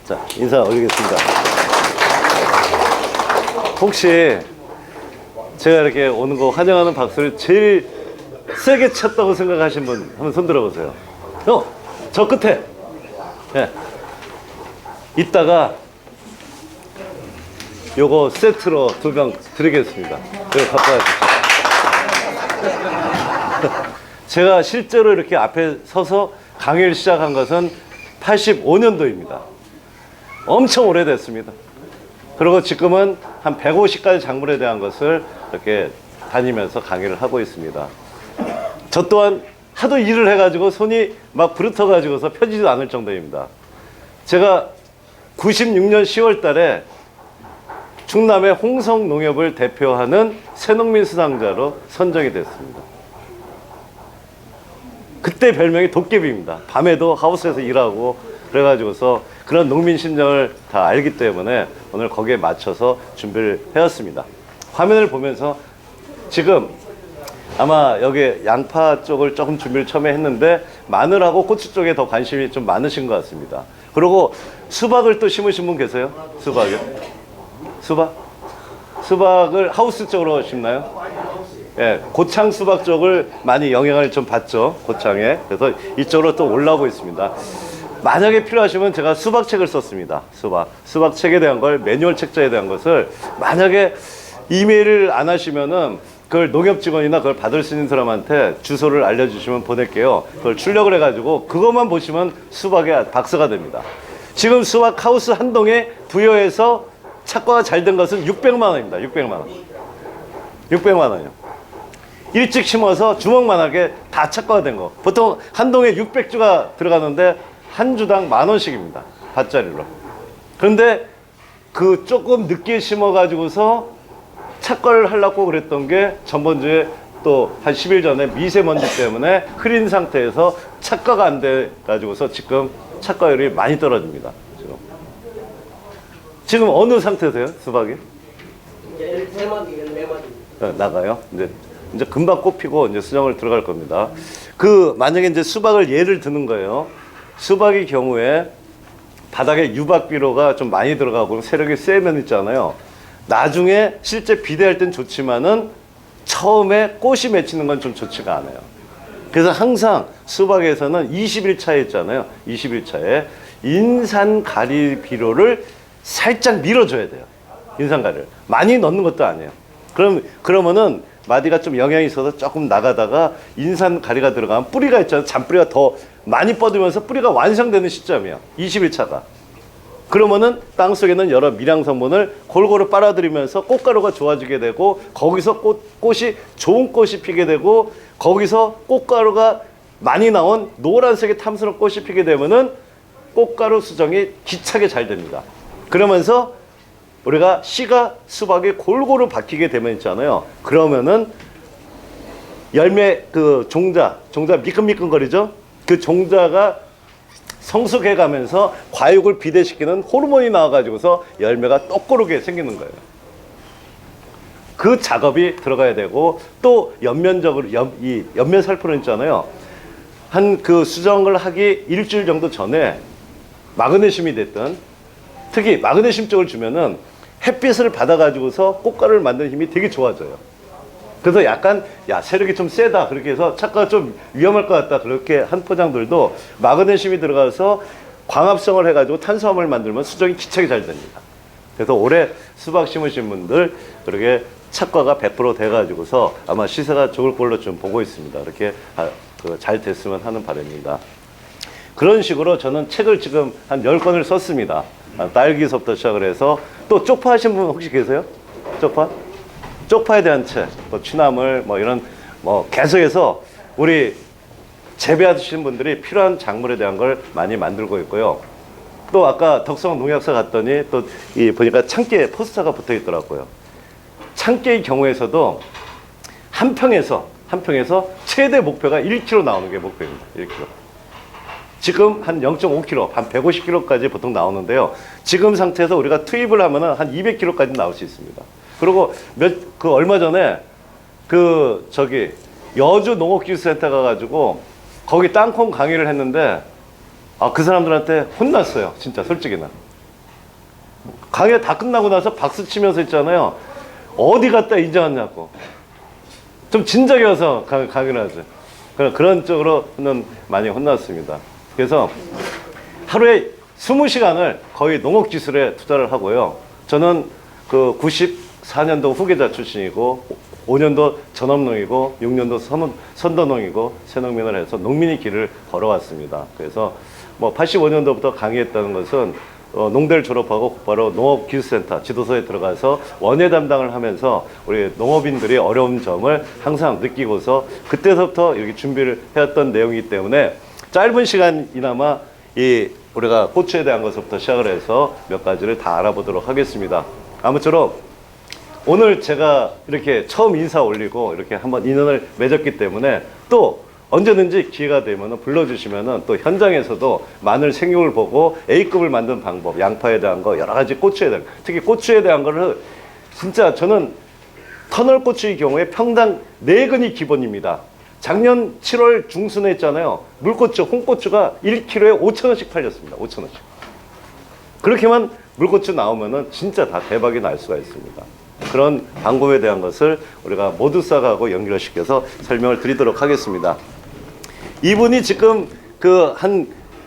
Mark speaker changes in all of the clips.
Speaker 1: 자, 인사 올리겠습니다. 혹시 제가 이렇게 오는 거 환영하는 박수를 제일 세게 쳤다고 생각하신 분 한번 손 들어보세요. 저 끝에. 예. 이따가 요거 세트로 2병 드리겠습니다. 여기 갖고 와주세요. 제가 실제로 이렇게 앞에 서서 강의를 시작한 것은 85년도입니다. 엄청 오래됐습니다. 그리고 지금은 한 150가지 작물에 대한 것을 이렇게 다니면서 강의를 하고 있습니다. 저 또한 하도 일을 해가지고 손이 막 부르터가지고서 펴지도 않을 정도입니다. 제가 96년 10월 달에 충남의 홍성농협을 대표하는 새농민 수상자로 선정이 됐습니다. 그때 별명이 도깨비입니다. 밤에도 하우스에서 일하고 그래가지고서 그런 농민 심정을 다 알기 때문에 오늘 거기에 맞춰서 준비를 해왔습니다. 화면을 보면서 지금 아마 여기 양파 쪽을 조금 준비를 처음에 했는데 마늘하고 고추 쪽에 더 관심이 좀 많으신 것 같습니다. 그리고 수박을 또 심으신 분 계세요? 수박이요? 수박을 하우스 쪽으로 심나요? 예, 고창 수박 쪽을 많이 영향을 좀 받죠. 고창에. 그래서 이쪽으로 또 올라오고 있습니다. 만약에 필요하시면 제가 수박책을 썼습니다. 수박책에 대한 걸, 매뉴얼 책자에 대한 것을 만약에 이메일을 안 하시면은 그걸 농협 직원이나 그걸 받을 수 있는 사람한테 주소를 알려주시면 보낼게요. 그걸 출력을 해가지고 그것만 보시면 수박에 박사가 됩니다. 지금 수박 하우스 한 동에 부여해서 착과가 잘 된 것은 600만 원입니다. 600만 원. 600만 원이요. 일찍 심어서 주먹만하게 다 착과가 된 거. 보통 한 동에 600주가 들어가는데 한 주당 10,000원씩입니다. 밭자리로. 그런데 그 조금 늦게 심어가지고서 착과를 하려고 그랬던 게 전번주에 또 한 10일 전에 미세먼지 때문에 흐린 상태에서 착과가 안 돼가지고서 지금 착과율이 많이 떨어집니다. 지금 어느 상태세요, 수박이?
Speaker 2: 이제 3마디, 4마디.
Speaker 1: 나가요. 이제 금방 꽃피고 이제 수정을 들어갈 겁니다. 만약에 이제 수박을 예를 드는 거예요. 수박의 경우에 바닥에 유박비료가 좀 많이 들어가고 세력이 세면 있잖아요. 나중에 실제 비대할 땐 좋지만은 처음에 꽃이 맺히는 건 좀 좋지가 않아요. 그래서 항상 수박에서는 20일 차에 있잖아요. 20일 차에 인산가리 비료를 살짝 밀어줘야 돼요. 인산가리를. 많이 넣는 것도 아니에요. 그러면은 마디가 좀 영향이 있어서 조금 나가다가 인산가리가 들어가면 뿌리가 있잖아요. 잔뿌리가 더 많이 뻗으면서 뿌리가 완성되는 시점이에요. 20일 차가. 그러면은 땅속에는 여러 미량 성분을 골고루 빨아들이면서 꽃가루가 좋아지게 되고 거기서 꽃이 좋은 꽃이 피게 되고 거기서 꽃가루가 많이 나온 노란색의 탐스러운 꽃이 피게 되면은 꽃가루 수정이 기차게 잘 됩니다. 그러면서 우리가 씨가 수박에 골고루 박히게 되면 있잖아요. 그러면은 열매 종자 미끈미끈거리죠? 그 종자가 성숙해 가면서 과육을 비대시키는 호르몬이 나와가지고서 열매가 똑고르게 생기는 거예요. 그 작업이 들어가야 되고 또 연면적으로 이 연면 살포는 있잖아요. 한 수정을 하기 일주일 정도 전에 마그네슘이 됐든 특히 마그네슘 쪽을 주면은 햇빛을 받아가지고서 꽃가루를 만드는 힘이 되게 좋아져요. 그래서 약간 세력이 좀 세다 그렇게 해서 착과가 좀 위험할 것 같다 그렇게 한 포장들도 마그네슘이 들어가서 광합성을 해가지고 탄수화물을 만들면 수정이 기차게 잘 됩니다. 그래서 올해 수박 심으신 분들 그렇게 착과가 100% 돼가지고서 아마 시세가 좋을 걸로 좀 보고 있습니다. 이렇게 잘 됐으면 하는 바람입니다. 그런 식으로 저는 책을 지금 한 10권을 썼습니다. 딸기서부터 시작을 해서 또 쪽파 하신 분 혹시 계세요? 쪽파에 대한 책, 또 취나물 이런 계속해서 우리 재배하시는 분들이 필요한 작물에 대한 걸 많이 만들고 있고요. 또 아까 덕성 농약사 갔더니 또 보니까 참깨 포스터가 붙어 있더라고요. 참깨의 경우에서도 한 평에서 최대 목표가 1kg 나오는 게 목표입니다. 1kg. 지금 한 0.5kg, 한 150kg까지 보통 나오는데요. 지금 상태에서 우리가 투입을 하면은 한 200kg까지 나올 수 있습니다. 그리고 얼마 전에 그 저기 여주 농업기술센터 가가지고 거기 땅콩 강의를 했는데 그 사람들한테 혼났어요. 진짜 솔직히는. 강의 다 끝나고 나서 박수 치면서 있잖아요. 어디 갔다 이제 왔냐고. 좀 진작에 와서 강의를 하죠. 그런 쪽으로는 많이 혼났습니다. 그래서 하루에 20시간을 거의 농업기술에 투자를 하고요. 저는 그 94년도 후계자 출신이고 5년도 전업농이고 6년도 선도농이고 새농민을 해서 농민의 길을 걸어왔습니다. 그래서 뭐 85년도부터 강의했다는 것은 농대를 졸업하고 곧바로 농업기술센터 지도소에 들어가서 원예 담당을 하면서 우리 농업인들이 어려운 점을 항상 느끼고서 그때서부터 이렇게 준비를 해왔던 내용이기 때문에 짧은 시간이나마 우리가 고추에 대한 것부터 시작을 해서 몇 가지를 다 알아보도록 하겠습니다. 아무쪼록 오늘 제가 이렇게 처음 인사 올리고 이렇게 한번 인연을 맺었기 때문에 또 언제든지 기회가 되면 불러주시면 또 현장에서도 마늘 생육을 보고 A급을 만든 방법, 양파에 대한 거, 여러 가지 고추에 대한 거, 특히 고추에 대한 거를 진짜 저는 터널 고추의 경우에 평당 4근이 기본입니다. 작년 7월 중순에 했잖아요. 물고추, 홍고추가 1kg에 5,000원씩 팔렸습니다. 5,000원씩. 그렇게만 물고추 나오면은 진짜 다 대박이 날 수가 있습니다. 그런 방법에 대한 것을 우리가 모두싹하고 연결시켜서 설명을 드리도록 하겠습니다. 이분이 지금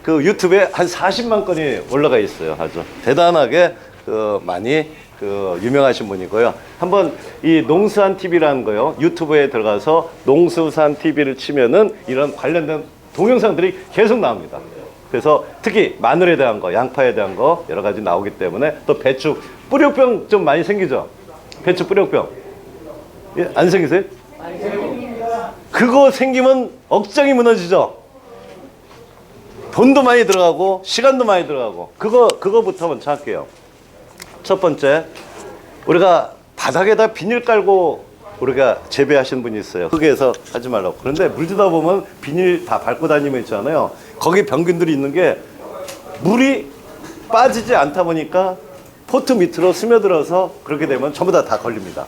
Speaker 1: 유튜브에 한 40만 건이 올라가 있어요. 아주 대단하게 많이 유명하신 분이고요. 한번 이 농수산 TV라는 거요. 유튜브에 들어가서 농수산 TV를 치면은 이런 관련된 동영상들이 계속 나옵니다. 그래서 특히 마늘에 대한 거, 양파에 대한 거 여러 가지 나오기 때문에 또 배추, 뿌리병 좀 많이 생기죠? 배추 뿌리병. 예, 안 생기세요? 그거 생기면 억장이 무너지죠? 돈도 많이 들어가고 시간도 많이 들어가고 그거부터 먼저 할게요. 첫 번째, 우리가 바닥에다 비닐 깔고 우리가 재배하시는 분이 있어요. 흙에서 하지 말라고. 그런데 물 주다 보면 비닐 다 밟고 다니면 있잖아요. 거기 병균들이 있는 게 물이 빠지지 않다 보니까 포트 밑으로 스며들어서 그렇게 되면 전부 다 걸립니다.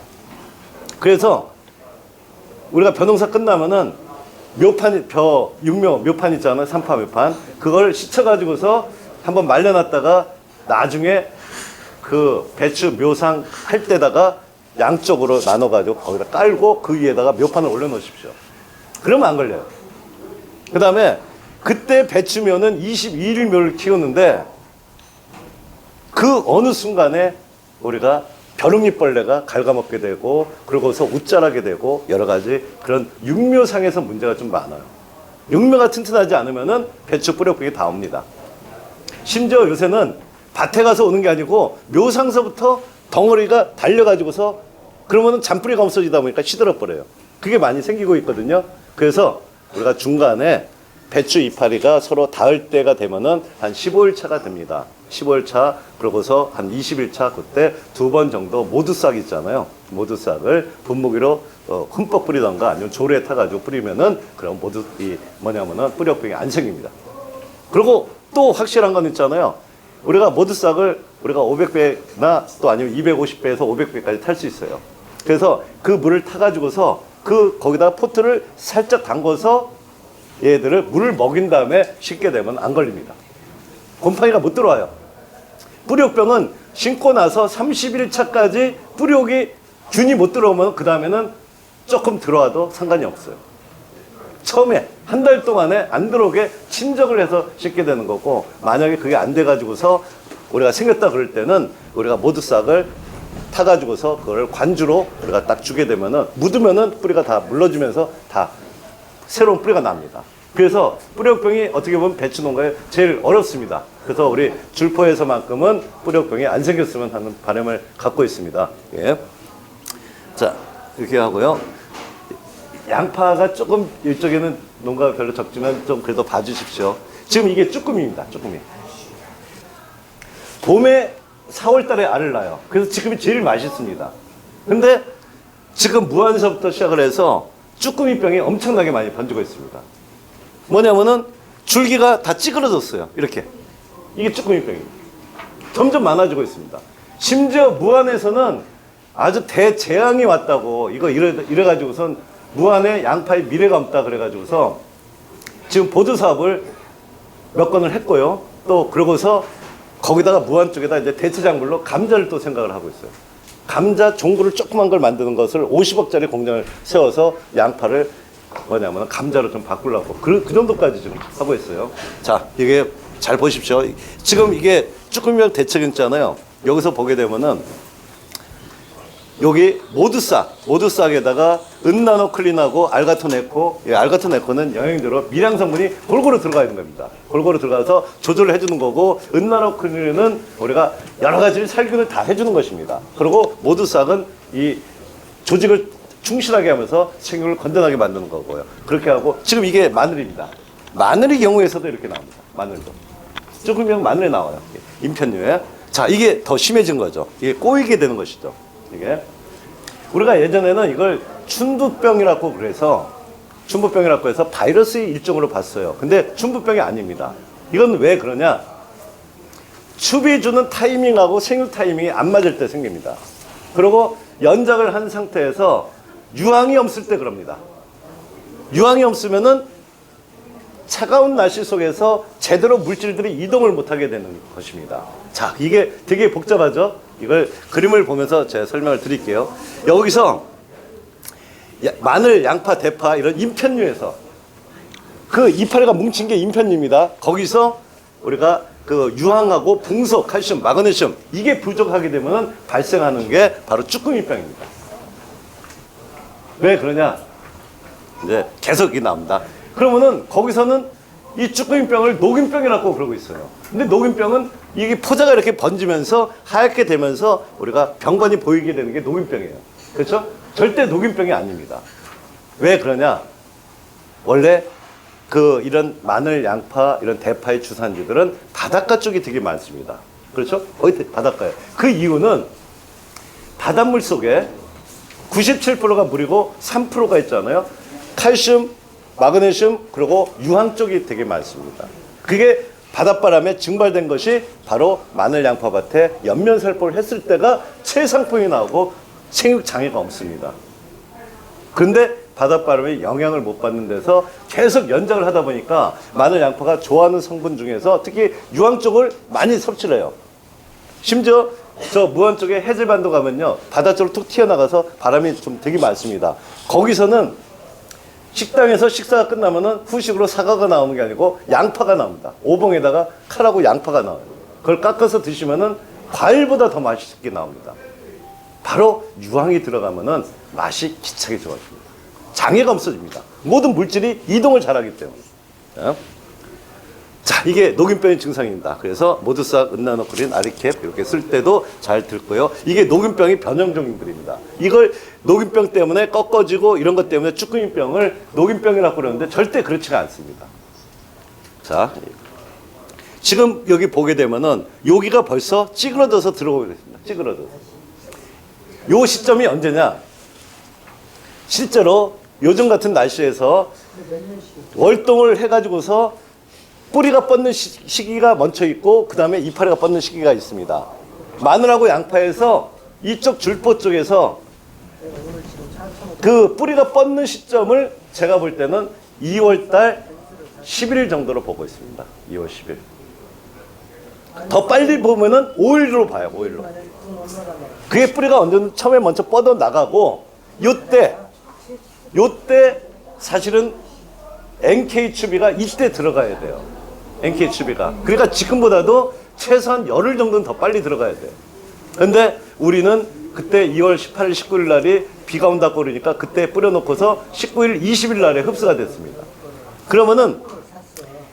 Speaker 1: 그래서 우리가 벼농사 끝나면은 육묘 있잖아요. 삼파 묘판. 그걸 씻어가지고서 한번 말려놨다가 나중에 그 배추 묘상 할 때다가 양쪽으로 나눠가지고 거기다 깔고 그 위에다가 묘판을 올려놓으십시오. 그러면 안 걸려요. 그 다음에 그때 배추면은 22일 묘를 키우는데 그 어느 순간에 우리가 벼룩잎벌레가 갉아먹게 되고 그러고서 웃자라게 되고 여러 가지 그런 육묘상에서 문제가 좀 많아요. 육묘가 튼튼하지 않으면은 배추 뿌려보기 다 옵니다. 심지어 요새는 밭에 가서 오는 게 아니고 묘상서부터 덩어리가 달려가지고서 그러면은 잔뿌리가 없어지다 보니까 시들어 버려요. 그게 많이 생기고 있거든요. 그래서 우리가 중간에 배추 이파리가 서로 닿을 때가 되면은 한 15일 차가 됩니다. 15일 차, 그러고서 한 20일 차 그때 2번 정도 모두싹 있잖아요. 모두싹을 분무기로 흠뻑 뿌리던가 아니면 조리에 타가지고 뿌리면은 그럼 뭐냐면은 뿌리병이 안 생깁니다. 그리고 또 확실한 건 있잖아요. 우리가 모두싹을 우리가 500배나 또 아니면 250배에서 500배까지 탈 수 있어요. 그래서 그 물을 타가지고서 거기다 포트를 살짝 담궈서 얘들을 물을 먹인 다음에 씻게 되면 안 걸립니다. 곰팡이가 못 들어와요. 뿌리옥병은 심고 나서 30일 차까지 뿌리옥이 균이 못 들어오면 그 다음에는 조금 들어와도 상관이 없어요. 처음에 한 달 동안에 안 들어오게 침적을 해서 씻게 되는 거고, 만약에 그게 안 돼가지고서 우리가 생겼다 그럴 때는 우리가 모두싹을 타가지고서 그걸 관주로 우리가 딱 주게 되면은 묻으면은 뿌리가 다 물러지면서 다 새로운 뿌리가 납니다. 그래서 뿌리옥병이 어떻게 보면 배추 농가에 제일 어렵습니다. 그래서 우리 줄포에서만큼은 뿌리옥병이 안 생겼으면 하는 바람을 갖고 있습니다. 예. 자, 이렇게 하고요. 양파가 조금 이쪽에는 농가가 별로 적지만 좀 그래도 봐주십시오. 지금 이게 쭈꾸미입니다. 쭈꾸미. 봄에 4월 달에 알을 낳아요. 그래서 지금이 제일 맛있습니다. 근데 지금 무안서부터 시작을 해서 쭈꾸미병이 엄청나게 많이 번지고 있습니다. 뭐냐면은 줄기가 다 찌그러졌어요. 이렇게. 이게 쭈꾸미병입니다. 점점 많아지고 있습니다. 심지어 무안에서는 아주 대재앙이 왔다고 이거 이래가지고선 무안에 양파의 미래가 없다 그래가지고서 지금 보조 사업을 몇 건을 했고요. 또 그러고서 거기다가 무안 쪽에다 이제 대체작물로 감자를 또 생각을 하고 있어요. 감자 종구를 조그만 걸 만드는 것을 50억짜리 공장을 세워서 양파를 뭐냐면 감자로 좀 바꾸려고 그 정도까지 지금 하고 있어요. 자, 이게 잘 보십시오. 지금 이게 쭈꾸미별 대책 있잖아요. 여기서 보게 되면은 여기 모두싹에다가 은나노클린하고 알가토네코, 알가토네코는 영양제로 미량 성분이 골고루 들어가 있는 겁니다. 골고루 들어가서 조절을 해주는 거고, 은나노클린은 우리가 여러 가지 살균을 다 해주는 것입니다. 그리고 모두싹은 이 조직을 충실하게 하면서 생육을 건전하게 만드는 거고요. 그렇게 하고, 지금 이게 마늘입니다. 마늘의 경우에서도 이렇게 나옵니다. 마늘도. 쭈꾸미형 마늘에 나와요. 인편류에. 자, 이게 더 심해진 거죠. 이게 꼬이게 되는 것이죠. 이게 우리가 예전에는 이걸 춘부병이라고 해서 바이러스의 일종으로 봤어요. 근데 춘부병이 아닙니다. 이건 왜 그러냐? 춥이 주는 타이밍하고 생육 타이밍이 안 맞을 때 생깁니다. 그리고 연작을 한 상태에서 유황이 없을 때 그럽니다. 유황이 없으면은 차가운 날씨 속에서 제대로 물질들이 이동을 못하게 되는 것입니다. 자, 이게 되게 복잡하죠? 이걸 그림을 보면서 제가 설명을 드릴게요. 여기서 마늘, 양파, 대파 이런 인편류에서 그 이파리가 뭉친 게 인편류입니다. 거기서 우리가 그 유황하고 붕소, 칼슘, 마그네슘 이게 부족하게 되면 발생하는 게 바로 쭈꾸미병입니다. 왜 그러냐? 이제 계속 이 나옵니다. 그러면은 거기서는 이 쭈꾸미병을 녹균병이라고 그러고 있어요. 근데 녹균병은 이게 포자가 이렇게 번지면서 하얗게 되면서 우리가 병관이 보이게 되는 게 녹균병이에요. 그렇죠? 절대 녹균병이 아닙니다. 왜 그러냐? 원래 이런 마늘, 양파, 이런 대파의 주산지들은 바닷가 쪽이 되게 많습니다. 그렇죠? 거의 바닷가에. 그 이유는 바닷물 속에 97%가 물이고 3%가 있잖아요. 칼슘, 마그네슘, 그리고 유황 쪽이 되게 많습니다. 그게 바닷바람에 증발된 것이 바로 마늘, 양파밭에 연면살포를 했을 때가 최상품이 나오고 생육장애가 없습니다. 그런데 바닷바람에 영향을 못 받는 데서 계속 연작을 하다 보니까 마늘, 양파가 좋아하는 성분 중에서 특히 유황 쪽을 많이 섭취를 해요. 심지어 저 무안 쪽에 해질반도 가면요, 바다 쪽으로 툭 튀어나가서 바람이 좀 되게 많습니다. 거기서는 식당에서 식사가 끝나면은 후식으로 사과가 나오는 게 아니고 양파가 나옵니다. 오봉에다가 칼하고 양파가 나와요. 그걸 깎아서 드시면은 과일보다 더 맛있게 나옵니다. 바로 유황이 들어가면은 맛이 기차게 좋아집니다. 장애가 없어집니다. 모든 물질이 이동을 잘하기 때문에. 자, 이게 녹균병의 증상입니다. 그래서 모두싹, 은나노클린, 아리캡 이렇게 쓸 때도 잘 듣고요. 이게 녹균병의 변형종들입니다. 이걸 녹균병 때문에 꺾어지고 이런 것 때문에 쭈꾸미병을 녹균병이라고 그러는데 절대 그렇지가 않습니다. 자, 지금 여기 보게 되면은 여기가 벌써 찌그러져서 들어오게 됐습니다. 찌그러져서. 요 시점이 언제냐? 실제로 요즘 같은 날씨에서 월동을 해가지고서 뿌리가 뻗는 시기가 먼저 있고 그 다음에 이파리가 뻗는 시기가 있습니다. 마늘하고 양파에서 이쪽 줄포 쪽에서 그 뿌리가 뻗는 시점을 제가 볼 때는 2월달 11일 정도로 보고 있습니다. 2월 10일. 더 빨리 보면은 5일로 봐요. 5일로. 그게 뿌리가 언제 처음에 먼저 뻗어 나가고 요때 사실은 NK 추비가 이때 들어가야 돼요. NK 추비가. 그러니까 지금보다도 최소한 열흘 정도는 더 빨리 들어가야 돼요. 근데 우리는 그때 2월 18일, 19일 날이 비가 온다고 그러니까 그때 뿌려놓고서 19일, 20일 날에 흡수가 됐습니다. 그러면은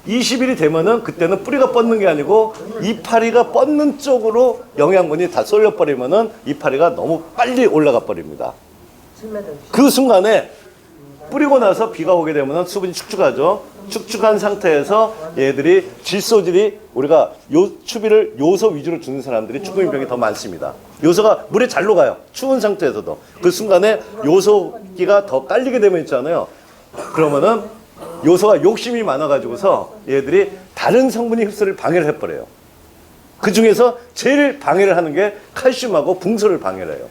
Speaker 1: 20일이 되면은 그때는 뿌리가 뻗는 게 아니고 이파리가 뻗는 쪽으로 영양분이 다 쏠려버리면은 이파리가 너무 빨리 올라가 버립니다. 그 순간에 뿌리고 나서 비가 오게 되면 수분이 축축하죠. 축축한 상태에서 얘들이 질소질이 우리가 추비를 요소 위주로 주는 사람들이 쭈꾸미병이 더 많습니다. 요소가 물에 잘 녹아요. 추운 상태에서도. 그 순간에 요소기가 더 깔리게 되면 있잖아요. 그러면은 요소가 욕심이 많아가지고서 얘들이 다른 성분이 흡수를 방해를 해버려요. 그 중에서 제일 방해를 하는 게 칼슘하고 붕소를 방해를 해요.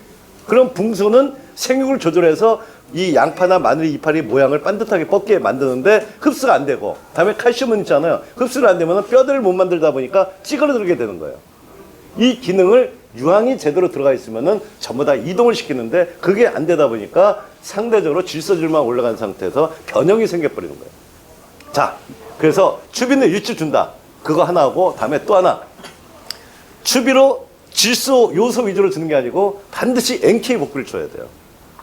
Speaker 1: 그럼 붕소는 생육을 조절해서 이 양파나 마늘 이파리 모양을 반듯하게 뻗게 만드는데 흡수가 안 되고, 다음에 칼슘은 있잖아요. 흡수가 안 되면 뼈들을 못 만들다 보니까 찌그러들게 되는 거예요. 이 기능을 유황이 제대로 들어가 있으면은 전부 다 이동을 시키는데 그게 안 되다 보니까 상대적으로 질소질만 올라간 상태에서 변형이 생겨버리는 거예요. 자, 그래서 추비는 일찍 준다. 그거 하나 하고, 다음에 또 하나. 추비로 질소 요소 위주로 주는 게 아니고 반드시 NK 복비를 줘야 돼요.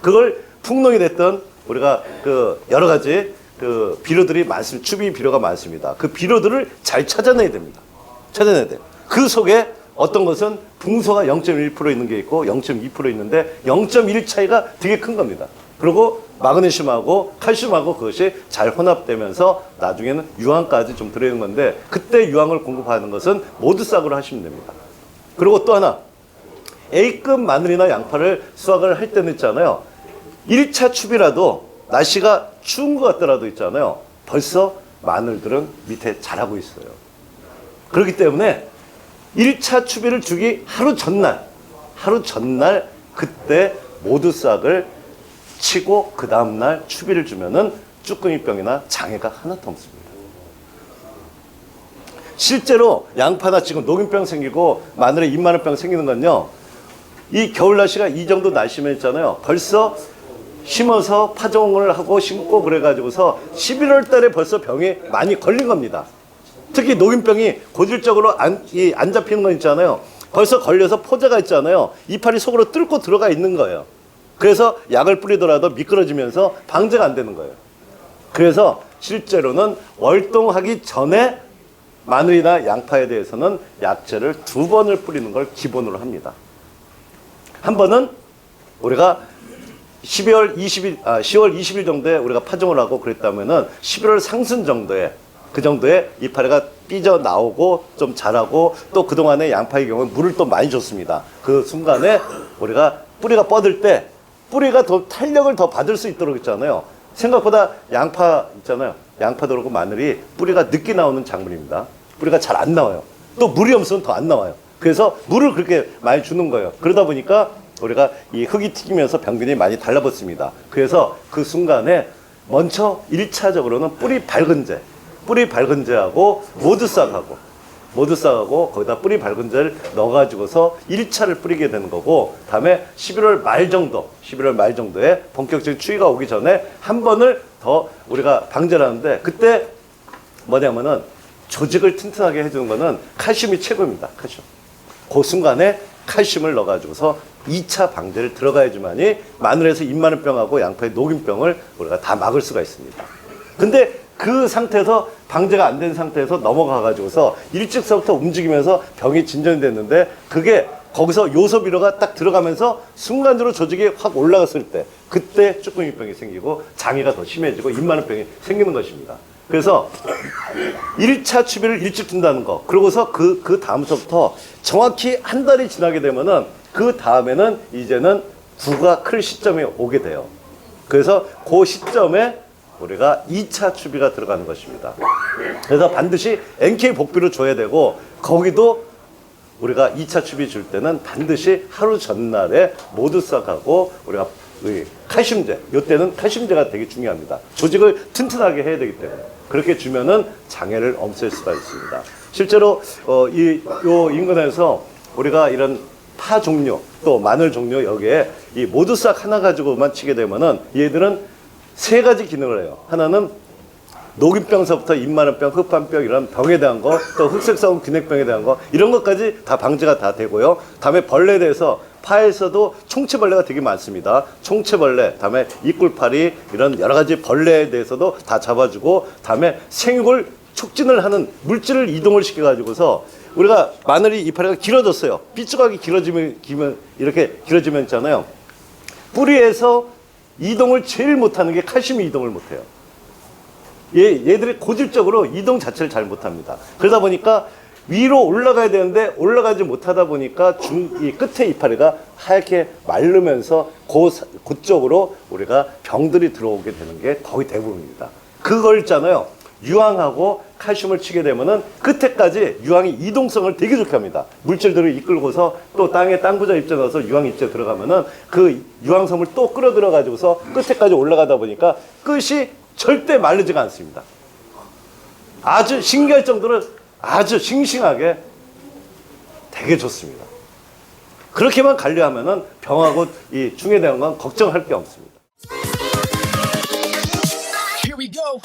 Speaker 1: 그걸 풍농이 됐던 우리가 그 여러 가지 그 비료들이 많습니다. 추비 비료가 많습니다. 그 비료들을 잘 찾아내야 됩니다. 찾아내야 돼요. 그 속에 어떤 것은 붕소가 0.1% 있는 게 있고 0.2% 있는데 0.1 차이가 되게 큰 겁니다. 그리고 마그네슘하고 칼슘하고 그것이 잘 혼합되면서 나중에는 유황까지 좀 들어있는 건데, 그때 유황을 공급하는 것은 모두 싹으로 하시면 됩니다. 그리고 또 하나, A급 마늘이나 양파를 수확을 할 때는 있잖아요. 1차 추비라도 날씨가 추운 것 같더라도 있잖아요. 벌써 마늘들은 밑에 자라고 있어요. 그렇기 때문에 1차 추비를 주기 하루 전날 그때 모두 싹을 치고 그 다음날 추비를 주면은 쭈꾸미병이나 장애가 하나도 없습니다. 실제로 양파나 지금 녹균병 생기고 마늘에 잎마늘병 생기는 건요, 이 겨울 날씨가 이 정도 날씨면 있잖아요. 벌써 심어서 파종을 하고 심고 그래가지고서 11월 달에 벌써 병이 많이 걸린 겁니다. 특히 녹균병이 고질적으로 안 잡히는 거 있잖아요. 벌써 걸려서 포자가 있잖아요. 이파리 속으로 뚫고 들어가 있는 거예요. 그래서 약을 뿌리더라도 미끄러지면서 방제가 안 되는 거예요. 그래서 실제로는 월동하기 전에 마늘이나 양파에 대해서는 약제를 2번을 뿌리는 걸 기본으로 합니다. 한 번은 우리가 10월 20일 정도에 우리가 파종을 하고 그랬다면은 11월 상순 정도에 그 정도에 이파리가 삐져 나오고 좀 자라고, 또 그동안에 양파의 경우는 물을 또 많이 줬습니다. 그 순간에 우리가 뿌리가 뻗을 때 뿌리가 더 탄력을 더 받을 수 있도록 있잖아요. 생각보다 양파 있잖아요. 양파도 그렇고 마늘이 뿌리가 늦게 나오는 작물입니다. 뿌리가 잘 안 나와요. 또 물이 없으면 더 안 나와요. 그래서 물을 그렇게 많이 주는 거예요. 그러다 보니까 우리가 이 흙이 튀기면서 병균이 많이 달라붙습니다. 그래서 그 순간에 먼저 1차적으로는 뿌리 밝은제하고 모두싹하고 거기다 뿌리 밝은제를 넣어가지고서 1차를 뿌리게 되는 거고, 다음에 11월 말 정도에 본격적인 추위가 오기 전에 한 번을 더 우리가 방제를 하는데, 그때 뭐냐면은 조직을 튼튼하게 해주는 거는 칼슘이 최고입니다. 칼슘. 그 순간에 칼슘을 넣어가지고서 2차 방제를 들어가야지만이 마늘에서 잎마늘병하고 양파의 녹균병을 우리가 다 막을 수가 있습니다. 근데 그 상태에서 방제가 안 된 상태에서 넘어가가지고서 일찍서부터 움직이면서 병이 진전이 됐는데, 그게 거기서 요소 비료가 딱 들어가면서 순간적으로 조직이 확 올라갔을 때, 그때 쭈꾸미병이 생기고 장애가 더 심해지고 잎마늘병이 생기는 것입니다. 그래서 1차 추비를 일찍 준다는 거, 그러고서 그 다음서부터 정확히 한 달이 지나게 되면은 그 다음에는 이제는 구가 클 시점이 오게 돼요. 그래서 그 시점에 우리가 2차 추비가 들어가는 것입니다. 그래서 반드시 NK 복비를 줘야 되고, 거기도 우리가 2차 추비 줄 때는 반드시 하루 전날에 모두싹하고 우리가 칼슘제, 이때는 칼슘제가 되게 중요합니다. 조직을 튼튼하게 해야 되기 때문에 그렇게 주면은 장애를 없앨 수가 있습니다. 실제로 요 인근에서 우리가 이런 파 종류 또 마늘 종류 여기에 이 모두싹 하나 가지고만 치게 되면은 얘들은 3가지 기능을 해요. 하나는 녹균병서부터 잎마늘병, 흑판병 이런 병에 대한 거, 또 흑색사원 균핵병에 대한 거, 이런 것까지 다 방제가 다 되고요. 다음에 벌레에 대해서 파에서도 총체벌레가 되게 많습니다. 총체벌레, 다음에 이꿀파리 이런 여러 가지 벌레에 대해서도 다 잡아주고, 다음에 생육을 촉진을 하는 물질을 이동을 시켜가지고서 우리가 마늘이 이파리가 길어졌어요. 삐죽하게 길어지면 이렇게 길어지면 있잖아요. 뿌리에서 이동을 제일 못하는 게 칼슘이 이동을 못해요. 얘들이 고질적으로 이동 자체를 잘 못합니다. 그러다 보니까 위로 올라가야 되는데 올라가지 못하다 보니까 이 끝에 이파리가 하얗게 마르면서 그쪽으로 우리가 병들이 들어오게 되는 게 거의 대부분입니다. 그걸 있잖아요. 유황하고 칼슘을 치게 되면은 끝에까지 유황이 이동성을 되게 좋게 합니다. 물질들을 이끌고서 또 땅에 땅 부자 입자 넣어서 유황 입자에 들어가면은 그 유황섬을 또 끌어들여 가지고서 끝에까지 올라가다 보니까 끝이 절대 마르지가 않습니다. 아주 신기할 정도로 아주 싱싱하게 되게 좋습니다. 그렇게만 관리하면은 병하고 이 충에 대한 건 걱정할 게 없습니다.
Speaker 3: Here we go.